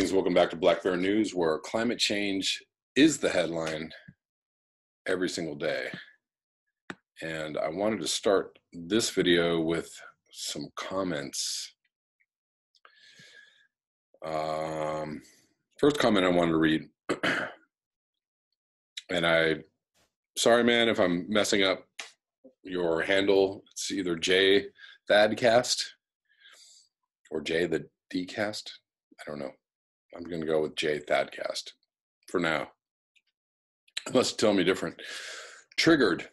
Greetings, welcome back to Black Bear News, where climate change is the headline every single day. And I wanted to start this video with some comments. First comment I wanted to read, and sorry man if I'm messing up your handle. It's either J Thadcast or J the Dcast. I don't know. I'm going to go with J Thadcast for now. Unless you tell me different. Triggered,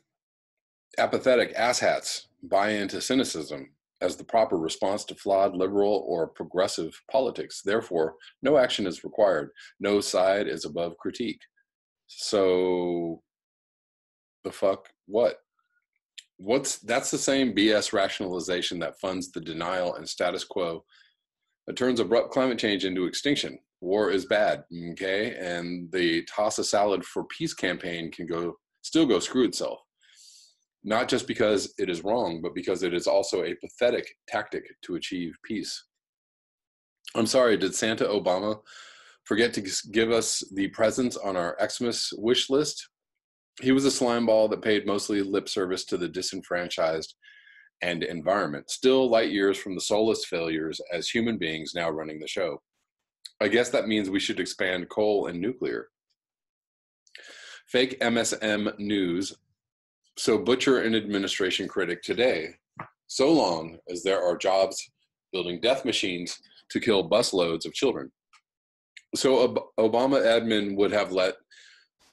apathetic asshats buy into cynicism as the proper response to flawed liberal or progressive politics. Therefore, no action is required. No side is above critique. So, the fuck what? That's the same BS rationalization that funds the denial and status quo that turns abrupt climate change into extinction. War is bad, okay? And the toss a salad for peace campaign can still go screw itself. Not just because it is wrong, but because it is also a pathetic tactic to achieve peace. I'm sorry, did Santa Obama forget to give us the presents on our Xmas wish list? He was a slimeball that paid mostly lip service to the disenfranchised and environment, still light years from the soulless failures as human beings now running the show. I guess that means we should expand coal and nuclear. Fake MSM news. So butcher an administration critic today, so long as there are jobs building death machines to kill busloads of children. So Obama admin would have let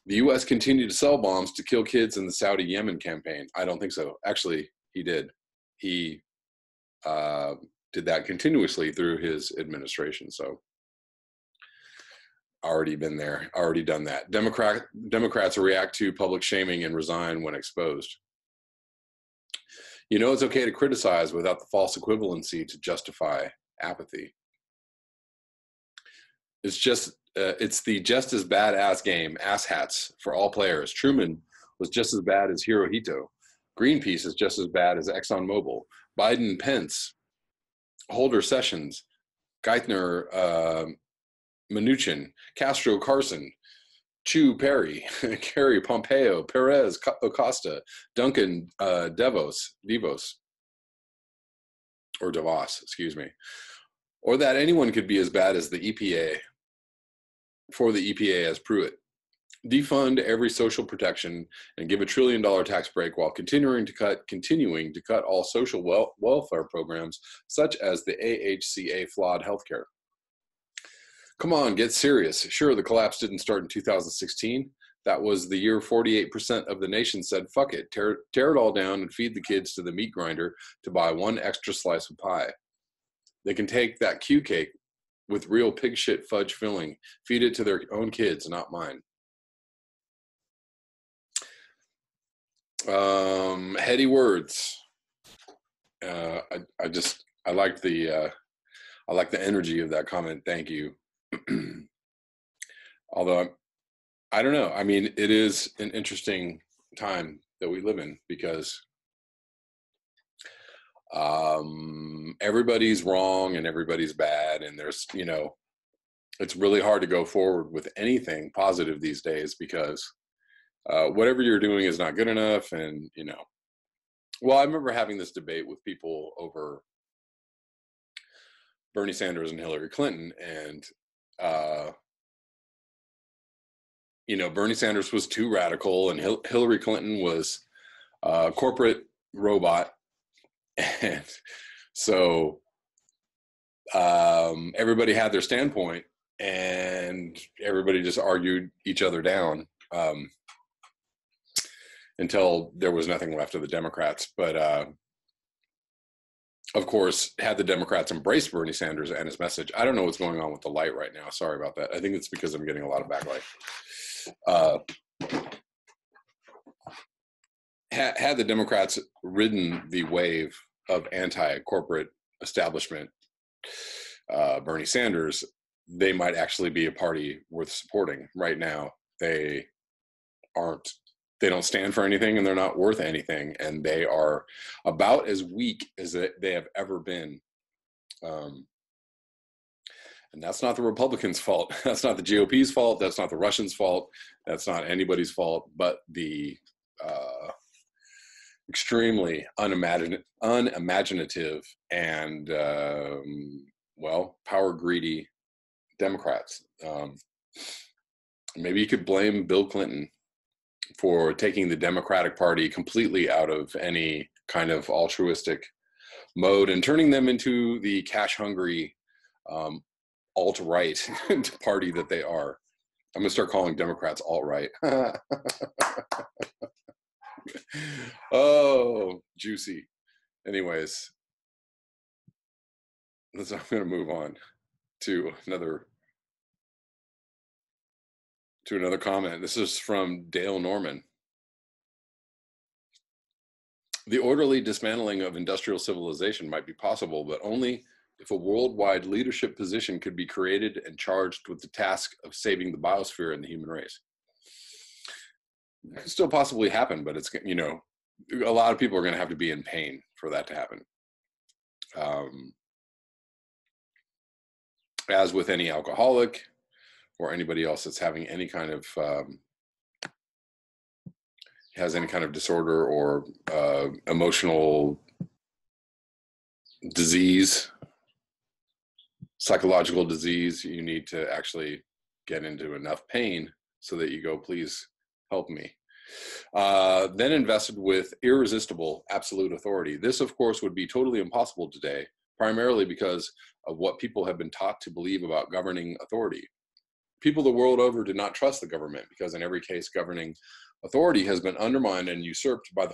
the U.S. continue to sell bombs to kill kids in the Saudi Yemen campaign. I don't think so. Actually, he did. He did that continuously through his administration. So already been there, already done that. Democrats react to public shaming and resign when exposed. You know, it's okay to criticize without the false equivalency to justify apathy. It's the just as badass game, asshats for all players. Truman was just as bad as Hirohito. Greenpeace is just as bad as ExxonMobil. Biden, Pence, Holder, Sessions, Geithner, Mnuchin, Castro, Carson, Chu, Perry, Kerry, Pompeo, Perez, Acosta, Duncan, Devos, or DeVos, excuse me. Or that anyone could be as bad as the EPA, for the EPA as Pruitt. Defund every social protection and give $1 trillion tax break while continuing to cut all social welfare programs, such as the AHCA flawed healthcare. Come on, get serious. Sure, the collapse didn't start in 2016. That was the year 48% of the nation said, fuck it, tear it all down and feed the kids to the meat grinder to buy one extra slice of pie. They can take that Q cake with real pig shit fudge filling, feed it to their own kids, not mine. Heady words. I like the energy of that comment. Thank you. Although I don't know. I mean, it is an interesting time that we live in because everybody's wrong and everybody's bad, and there's, you know, it's really hard to go forward with anything positive these days because whatever you're doing is not good enough. And, you know, well, I remember having this debate with people over Bernie Sanders and Hillary Clinton, and you know, Bernie Sanders was too radical and Hillary Clinton was a corporate robot. And so everybody had their standpoint and everybody just argued each other down until there was nothing left of the Democrats. But of course, had the Democrats embraced Bernie Sanders and his message, I don't know what's going on with the light right now. Sorry about that. I think it's because I'm getting a lot of backlight. Had the Democrats ridden the wave of anti-corporate establishment Bernie Sanders, they might actually be a party worth supporting. Right now, they don't stand for anything and they're not worth anything, and they are about as weak as they have ever been. And that's not the Republicans' fault. That's not the GOP's fault. That's not the Russians' fault. That's not anybody's fault, but the extremely unimaginative and, well, power greedy Democrats. Maybe you could blame Bill Clinton for taking the Democratic Party completely out of any kind of altruistic mode and turning them into the cash-hungry alt-right party that they are. I'm going to start calling Democrats alt-right. Oh, juicy. Anyways, I'm going to move on to another comment. This is from Dale Norman. The orderly dismantling of industrial civilization might be possible, but only if a worldwide leadership position could be created and charged with the task of saving the biosphere and the human race. It could still possibly happen, but it's, you know, a lot of people are going to have to be in pain for that to happen. As with any alcoholic or anybody else that's having any kind of has any kind of disorder or emotional disease, psychological disease, you need to actually get into enough pain so that you go, please help me. Then invested with irresistible absolute authority. This, of course, would be totally impossible today, primarily because of what people have been taught to believe about governing authority. People the world over do not trust the government because in every case, governing authority has been undermined and usurped by the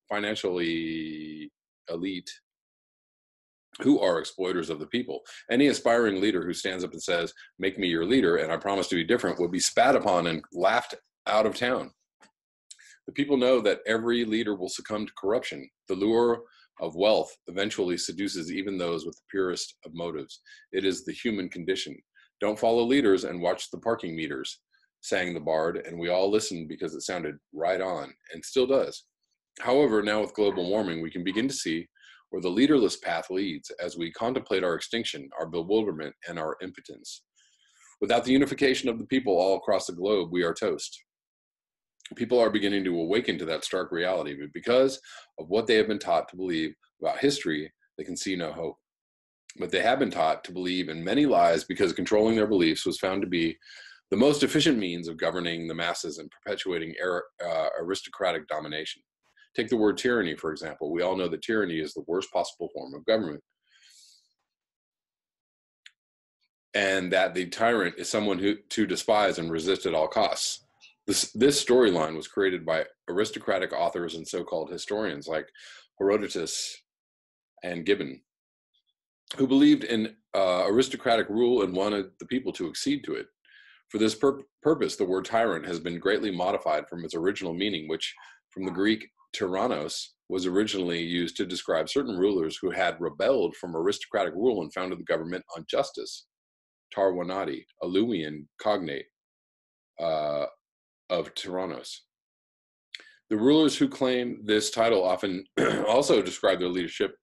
financially elite who are exploiters of the people. Any aspiring leader who stands up and says, make me your leader and I promise to be different, will be spat upon and laughed out of town. The people know that every leader will succumb to corruption. The lure of wealth eventually seduces even those with the purest of motives. It is the human condition. Don't follow leaders and watch the parking meters, sang the bard, and we all listened because it sounded right on, and still does. However, now with global warming, we can begin to see where the leaderless path leads as we contemplate our extinction, our bewilderment, and our impotence. Without the unification of the people all across the globe, we are toast. People are beginning to awaken to that stark reality, but because of what they have been taught to believe about history, they can see no hope. But they have been taught to believe in many lies because controlling their beliefs was found to be the most efficient means of governing the masses and perpetuating aristocratic domination. Take the word tyranny, for example. We all know that tyranny is the worst possible form of government, and that the tyrant is someone to despise and resist at all costs. This storyline was created by aristocratic authors and so-called historians like Herodotus and Gibbon, who believed in aristocratic rule and wanted the people to accede to it. For this purpose, the word tyrant has been greatly modified from its original meaning, which from the Greek tyrannos was originally used to describe certain rulers who had rebelled from aristocratic rule and founded the government on justice. Tarwanati, a Luwian cognate of tyrannos. The rulers who claim this title often also describe their leadership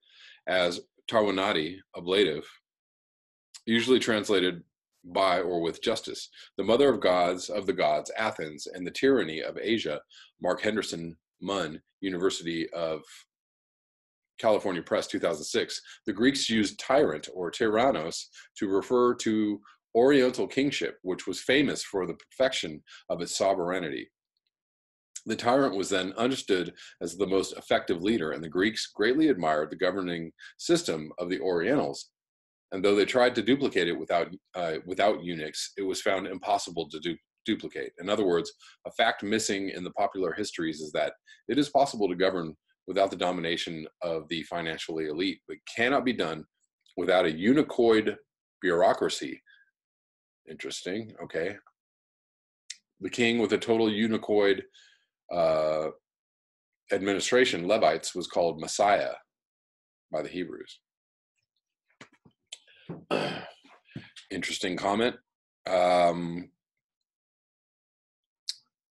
as Tarwanati, ablative, usually translated by or with justice. The mother of the gods, Athens, and the tyranny of Asia, Mark Henderson Munn, University of California Press, 2006. The Greeks used tyrant or tyrannos to refer to Oriental kingship, which was famous for the perfection of its sovereignty. The tyrant was then understood as the most effective leader, and the Greeks greatly admired the governing system of the Orientals. And though they tried to duplicate it without eunuchs, it was found impossible to duplicate. In other words, a fact missing in the popular histories is that it is possible to govern without the domination of the financially elite, but cannot be done without a eunuchoid bureaucracy. Interesting, okay. The king with a total eunuchoid administration, Levites, was called Messiah by the Hebrews. Interesting comment.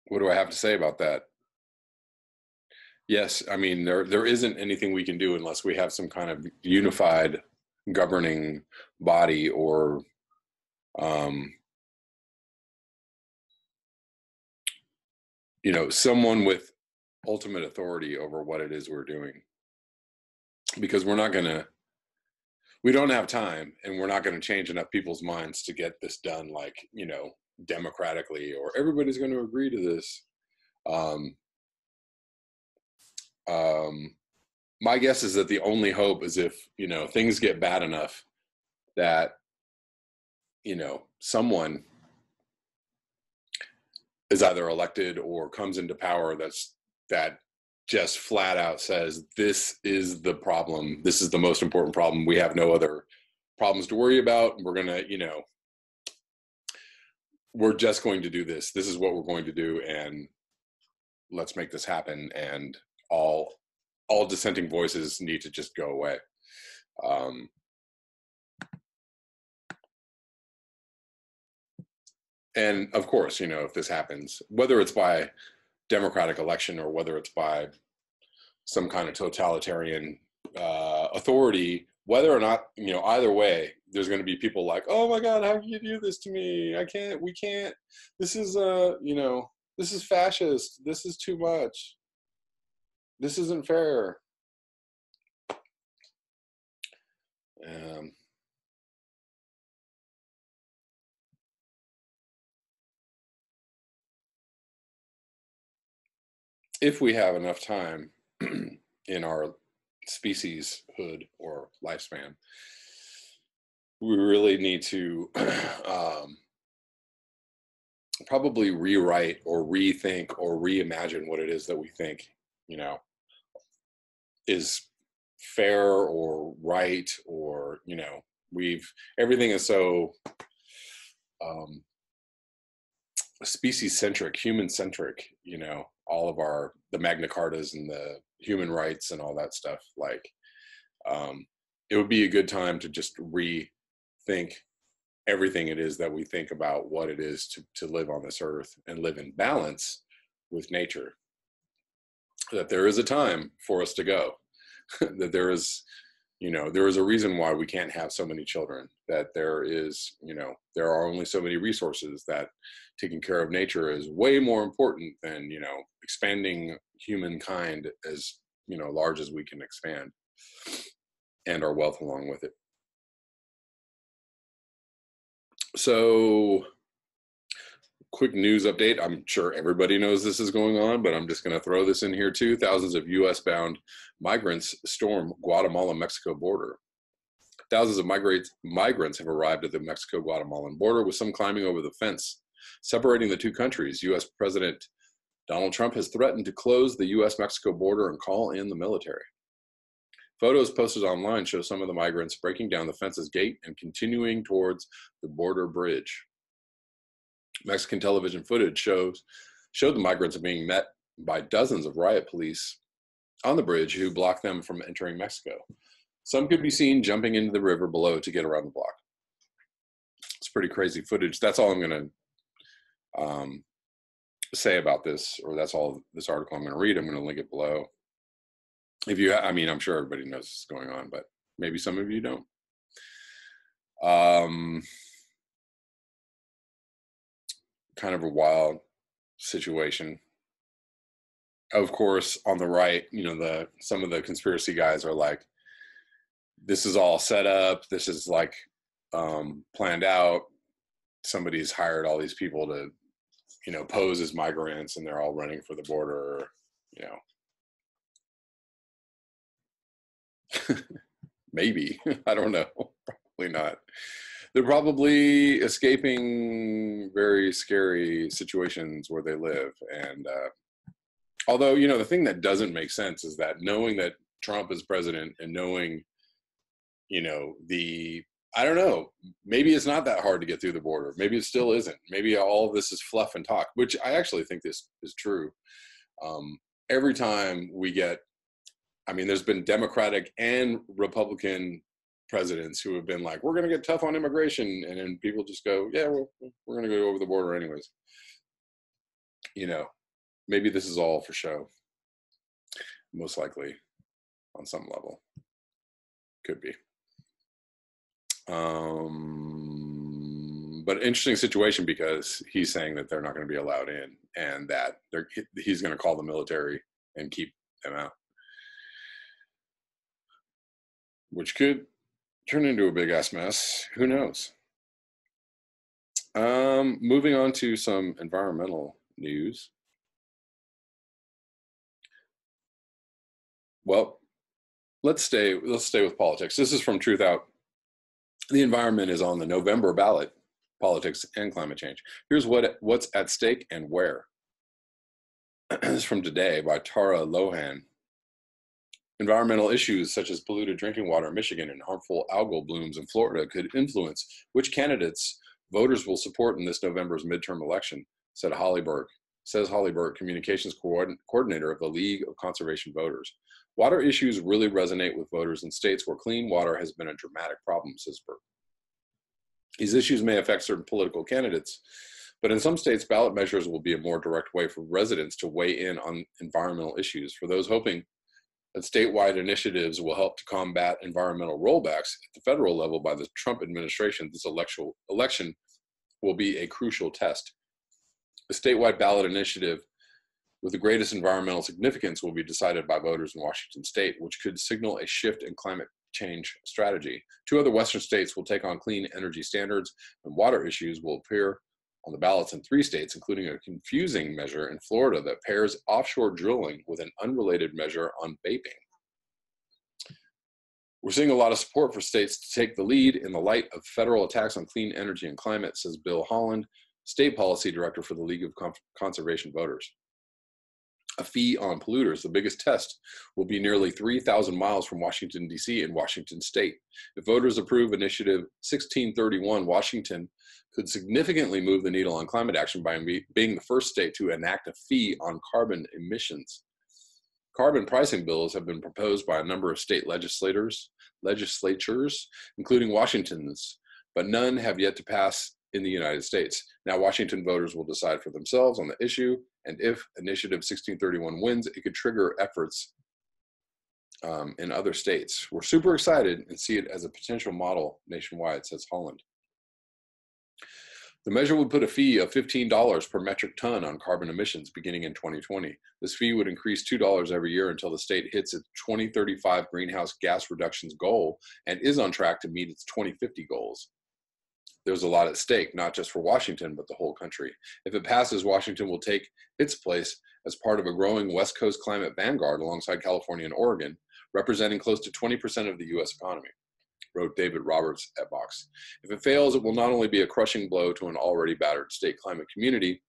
What do I have to say about that? Yes, I mean, there isn't anything we can do unless we have some kind of unified governing body or um, someone with ultimate authority over what it is we're doing, because we don't have time, and we're not going to change enough people's minds to get this done, like, democratically, or everybody's going to agree to this. Um, my guess is that the only hope is if, things get bad enough that, someone is either elected or comes into power that just flat out says, this is the problem. This is the most important problem. We have no other problems to worry about. We're going to, we're just going to do this. This is what we're going to do. And let's make this happen. And all dissenting voices need to just go away. And of course, if this happens, whether it's by democratic election or whether it's by some kind of totalitarian authority, whether or not, either way, there's going to be people like, oh my God, how can you do this to me? We can't, this is, this is fascist. This is too much. This isn't fair. If we have enough time in our specieshood or lifespan, we really need to probably rewrite or rethink or reimagine what it is that we think, is fair or right, or, everything is so species centric, human centric, all of the Magna Cartas and the human rights and all that stuff. Like, it would be a good time to just rethink everything it is that we think about what it is to live on this earth and live in balance with nature. That there is a time for us to go, that there is a reason why we can't have so many children, that there are only so many resources, that taking care of nature is way more important than, expanding humankind as, large as we can expand, and our wealth along with it. So, quick news update. I'm sure everybody knows this is going on, but I'm just going to throw this in here too. Thousands of U.S.-bound migrants storm Guatemala-Mexico border. Thousands of migrants have arrived at the Mexico-Guatemalan border, with some climbing over the fence separating the two countries. U.S. President Donald Trump has threatened to close the U.S.-Mexico border and call in the military. Photos posted online show some of the migrants breaking down the fence's gate and continuing towards the border bridge. Mexican television footage showed the migrants being met by dozens of riot police on the bridge who blocked them from entering Mexico. Some could be seen jumping into the river below to get around the block. It's pretty crazy footage. That's all I'm going to say about this, or that's all this article I'm going to read. I'm going to link it below. I'm sure everybody knows this is going on, but maybe some of you don't. Kind of a wild situation. Of course, on the right, some of the conspiracy guys are like, this is all set up. This is like planned out. Somebody's hired all these people to, pose as migrants, and they're all running for the border, Maybe. I don't know. Probably not. They're probably escaping very scary situations where they live. And although, the thing that doesn't make sense is that knowing that Trump is president and knowing, I don't know, maybe it's not that hard to get through the border. Maybe it still isn't. Maybe all of this is fluff and talk, which I actually think this is true. Every time we get, there's been Democratic and Republican presidents who have been like, we're going to get tough on immigration. And then people just go, yeah, we're going to go over the border anyways. Maybe this is all for show. Most likely on some level. Could be. But interesting situation because he's saying that they're not going to be allowed in, and that he's going to call the military and keep them out, which could turn into a big ass mess. Who knows? Moving on to some environmental news. Well, let's stay with politics. This is from Truth Out. The environment is on the November ballot, politics and climate change. Here's what's at stake and where. This is from Today by Tara Lohan. Environmental issues such as polluted drinking water in Michigan and harmful algal blooms in Florida could influence which candidates voters will support in this November's midterm election, says Holly Burke, communications coordinator of the League of Conservation Voters. Water issues really resonate with voters in states where clean water has been a dramatic problem, says Burke. These issues may affect certain political candidates, but in some states, ballot measures will be a more direct way for residents to weigh in on environmental issues. For those hoping that statewide initiatives will help to combat environmental rollbacks at the federal level by the Trump administration, this election will be a crucial test. The statewide ballot initiative with the greatest environmental significance will be decided by voters in Washington state, which could signal a shift in climate change strategy. 2 other Western states will take on clean energy standards, and water issues will appear on the ballots in 3 states, including a confusing measure in Florida that pairs offshore drilling with an unrelated measure on vaping. We're seeing a lot of support for states to take the lead in the light of federal attacks on clean energy and climate, says Bill Holland, state policy director for the League of Conservation Voters. A fee on polluters, the biggest test, will be nearly 3,000 miles from Washington, D.C. in Washington state. If voters approve Initiative 1631, Washington could significantly move the needle on climate action by being the first state to enact a fee on carbon emissions. Carbon pricing bills have been proposed by a number of state legislatures, including Washington's, but none have yet to pass in the United States. Now Washington voters will decide for themselves on the issue, and if Initiative 1631 wins, it could trigger efforts in other states. We're super excited and see it as a potential model nationwide, says Holland. The measure would put a fee of $15 per metric ton on carbon emissions beginning in 2020. This fee would increase $2 every year until the state hits its 2035 greenhouse gas reductions goal and is on track to meet its 2050 goals. There's a lot at stake, not just for Washington, but the whole country. If it passes, Washington will take its place as part of a growing West Coast climate vanguard alongside California and Oregon, representing close to 20% of the U.S. economy, wrote David Roberts at Vox. If it fails, it will not only be a crushing blow to an already battered state climate community,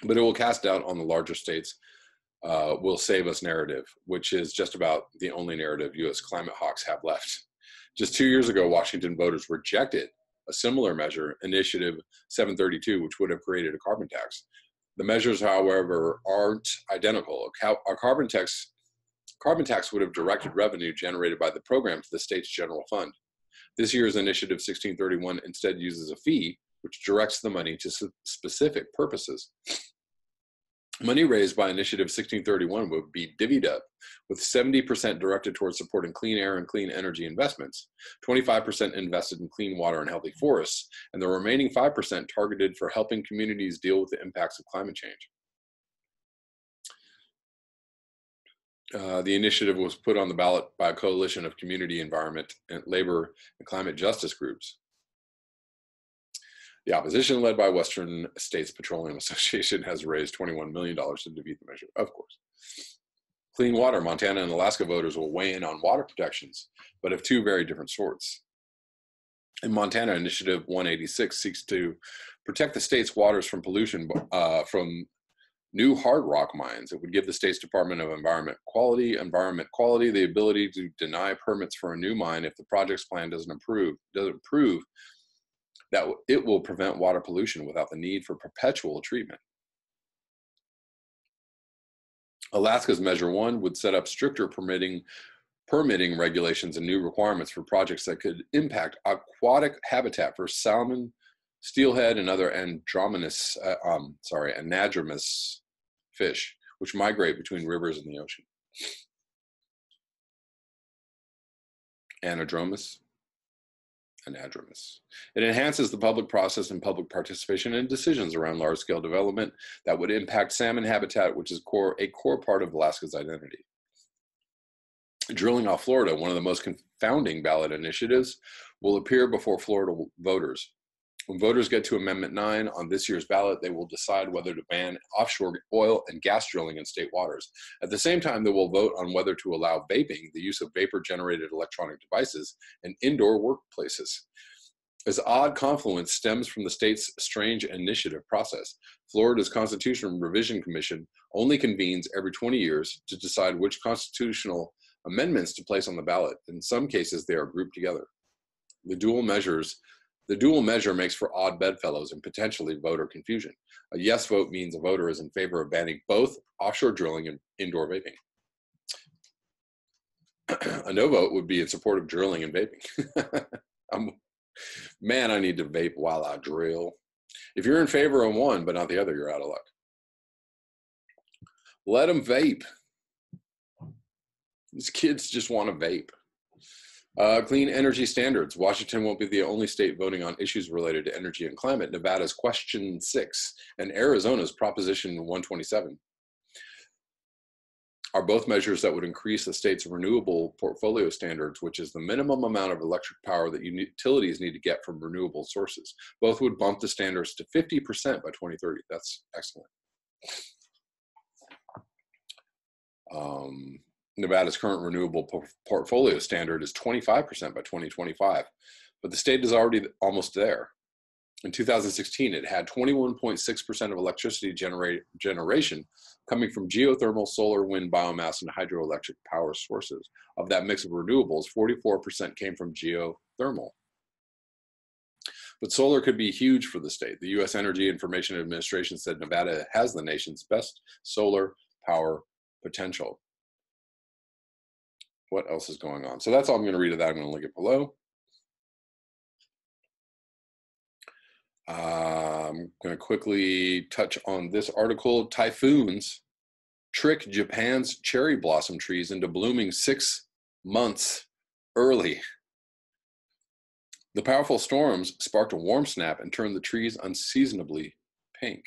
but it will cast doubt on the larger states' will save us narrative, which is just about the only narrative U.S. climate hawks have left. Just 2 years ago, Washington voters rejected a similar measure, Initiative 732, which would have created a carbon tax. The measures, however, aren't identical. A carbon tax would have directed revenue generated by the program to the state's general fund. This year's Initiative 1631 instead uses a fee, which directs the money to specific purposes. Money raised by Initiative 1631 would be divvied up, with 70% directed towards supporting clean air and clean energy investments, 25% invested in clean water and healthy forests, and the remaining 5% targeted for helping communities deal with the impacts of climate change. The initiative was put on the ballot by a coalition of community, environment, and labor and climate justice groups. The opposition, led by Western States Petroleum Association, has raised $21 million to defeat the measure, of course. Clean water, Montana and Alaska voters will weigh in on water protections, but of 2 very different sorts. In Montana, Initiative 186 seeks to protect the state's waters from pollution from new hard rock mines. It would give the state's Department of Environment Quality the ability to deny permits for a new mine if the project's plan doesn't prove that it will prevent water pollution without the need for perpetual treatment. Alaska's Measure 1 would set up stricter permitting regulations and new requirements for projects that could impact aquatic habitat for salmon, steelhead, and other anadromous fish, which migrate between rivers and the ocean. Anadromous? anadromous. It enhances the public process and public participation in decisions around large-scale development that would impact salmon habitat, which is a core part of Alaska's identity. Drilling off Florida, one of the most confounding ballot initiatives, will appear before Florida voters. When voters get to Amendment 9 on this year's ballot, they will decide whether to ban offshore oil and gas drilling in state waters. At the same time, they will vote on whether to allow vaping, the use of vapor-generated electronic devices, in indoor workplaces. This odd confluence stems from the state's strange initiative process. Florida's Constitutional Revision Commission only convenes every 20 years to decide which constitutional amendments to place on the ballot. In some cases, they are grouped together. The dual measure makes for odd bedfellows and potentially voter confusion. A yes vote means a voter is in favor of banning both offshore drilling and indoor vaping. A no vote would be in support of drilling and vaping. Man, I need to vape while I drill. If you're in favor of one but not the other, you're out of luck. Let them vape. These kids just want to vape. Clean energy standards. Washington won't be the only state voting on issues related to energy and climate. Nevada's Question 6 and Arizona's Proposition 127 are both measures that would increase the state's renewable portfolio standards, which is the minimum amount of electric power that utilities need to get from renewable sources. Both would bump the standards to 50% by 2030. That's excellent. Nevada's current renewable portfolio standard is 25% by 2025, but the state is already almost there. In 2016, it had 21.6% of electricity generation coming from geothermal, solar, wind, biomass, and hydroelectric power sources. Of that mix of renewables, 44% came from geothermal. But solar could be huge for the state. The U.S. Energy Information Administration said Nevada has the nation's best solar power potential. What else is going on? So that's all I'm going to read of that. I'm going to link it below. I'm going to quickly touch on this article. Typhoons trick Japan's cherry blossom trees into blooming 6 months early. The powerful storms sparked a warm snap and turned the trees unseasonably pink.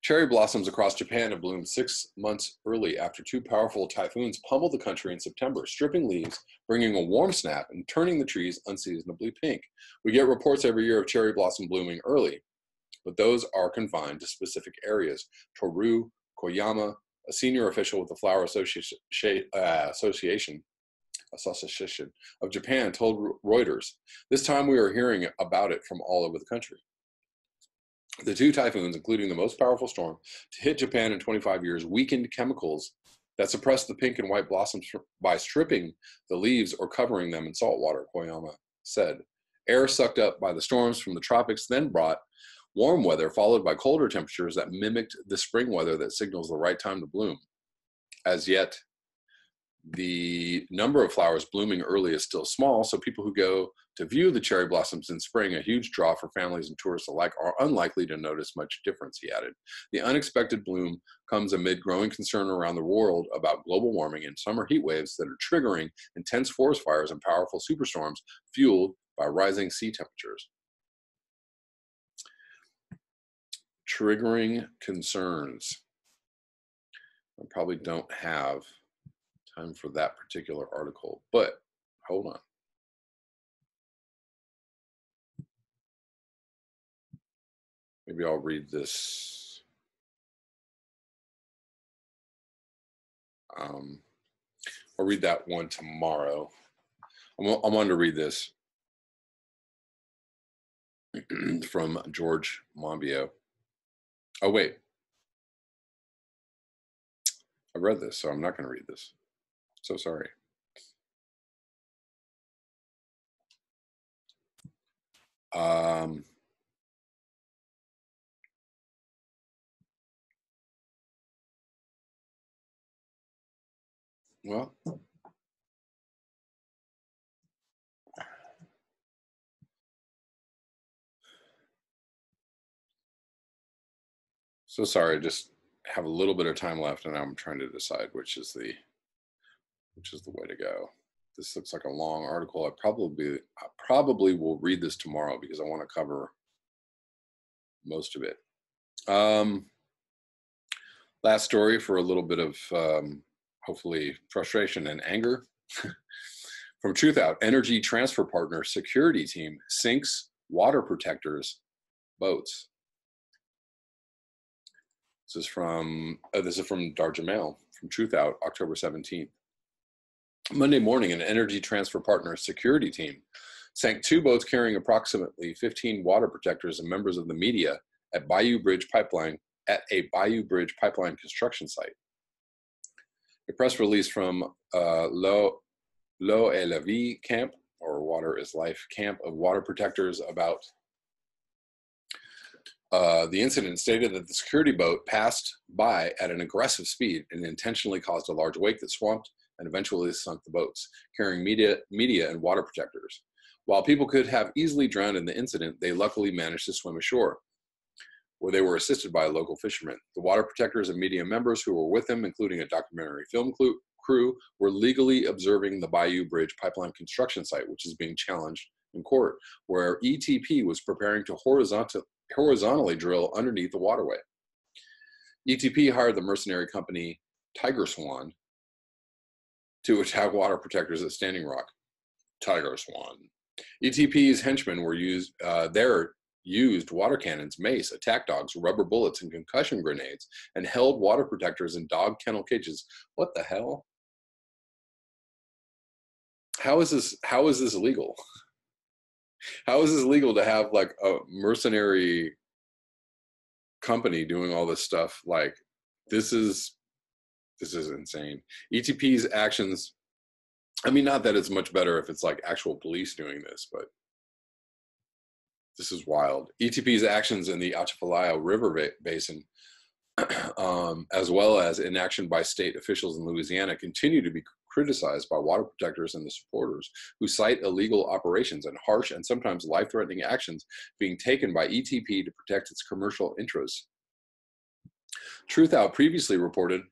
Cherry blossoms across Japan have bloomed 6 months early after 2 powerful typhoons pummeled the country in September, stripping leaves, bringing a warm snap, and turning the trees unseasonably pink. We get reports every year of cherry blossom blooming early, but those are confined to specific areas. Toru Koyama, a senior official with the Flower Association of Japan, told Reuters, "This time we are hearing about it from all over the country." The 2 typhoons, including the most powerful storm to hit Japan in 25 years, weakened chemicals that suppress the pink and white blossoms by stripping the leaves or covering them in salt water, Koyama said. Air sucked up by the storms from the tropics then brought warm weather, followed by colder temperatures that mimicked the spring weather that signals the right time to bloom. As yet, the number of flowers blooming early is still small, so people who go to view the cherry blossoms in spring, a huge draw for families and tourists alike, are unlikely to notice much difference, he added. The unexpected bloom comes amid growing concern around the world about global warming and summer heat waves that are triggering intense forest fires and powerful superstorms fueled by rising sea temperatures. Triggering concerns. I probably don't have time for that particular article, but hold on. Maybe I'll read this. I'll read that one tomorrow. I wanted to read this from George Monbiot. Oh, wait. I read this, so I'm not going to read this. So sorry. Well, so sorry. Just have a little bit of time left, and I'm trying to decide which is the way to go. This looks like a long article. I probably will read this tomorrow because I want to cover most of it. Last story for a little bit of hopefully frustration and anger. From Truth Out, energy transfer partner security team sinks water protectors boats. This is from Darja Mail, from Truth Out, October 17th. Monday morning, an energy transfer partner security team sank 2 boats carrying approximately 15 water protectors and members of the media at a Bayou Bridge pipeline construction site. A press release from L'eau est la vie camp, or Water is Life camp of water protectors about the incident stated that the security boat passed by at an aggressive speed and intentionally caused a large wake that swamped and eventually sunk the boats, carrying media and water protectors. While people could have easily drowned in the incident, they luckily managed to swim ashore, where they were assisted by a local fisherman. The water protectors and media members who were with them, including a documentary film crew, were legally observing the Bayou Bridge pipeline construction site, which is being challenged in court, where ETP was preparing to horizontally drill underneath the waterway. ETP hired the mercenary company Tiger Swan to attack water protectors at Standing Rock. Tiger Swan. ETP's henchmen were used water cannons, mace, attack dogs, rubber bullets, and concussion grenades, and held water protectors in dog kennel cages. What the hell? How is this legal? How is this legal to have like a mercenary company doing all this stuff? Like, this is insane. ETP's actions, I mean, not that it's much better if it's like actual police doing this, but this is wild. ETP's actions in the Atchafalaya River Basin, as well as inaction by state officials in Louisiana, continue to be criticized by water protectors and the supporters, who cite illegal operations and harsh and sometimes life-threatening actions being taken by ETP to protect its commercial interests. Truth Out previously reported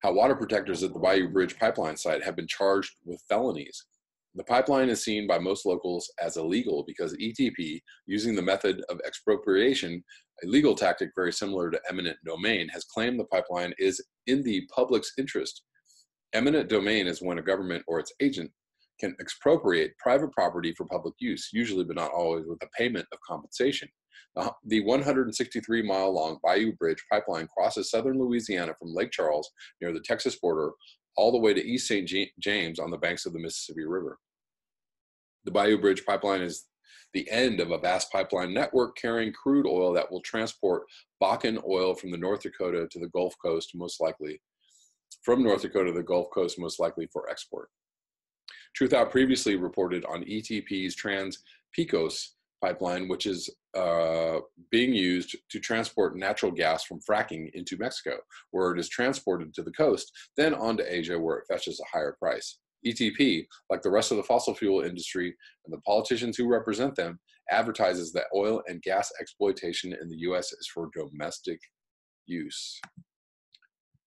how water protectors at the Bayou Bridge pipeline site have been charged with felonies. The pipeline is seen by most locals as illegal because ETP, using the method of expropriation, a legal tactic very similar to eminent domain, has claimed the pipeline is in the public's interest. Eminent domain is when a government or its agent can expropriate private property for public use, usually but not always with a payment of compensation. The 163-mile-long Bayou Bridge pipeline crosses southern Louisiana from Lake Charles near the Texas border all the way to East St. James on the banks of the Mississippi River. The Bayou Bridge pipeline is the end of a vast pipeline network carrying crude oil that will transport Bakken oil from North Dakota to the Gulf Coast, most likely for export. Truth Out previously reported on ETP's Trans-Pecos pipeline, which is being used to transport natural gas from fracking into Mexico, where it is transported to the coast, then on to Asia, where it fetches a higher price. ETP, like the rest of the fossil fuel industry and the politicians who represent them, advertises that oil and gas exploitation in the U.S. is for domestic use.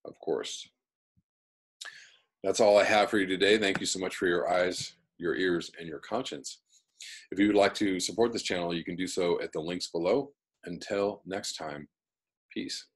Of course. That's all I have for you today. Thank you so much for your eyes, your ears, and your conscience. If you would like to support this channel, you can do so at the links below. Until next time, peace.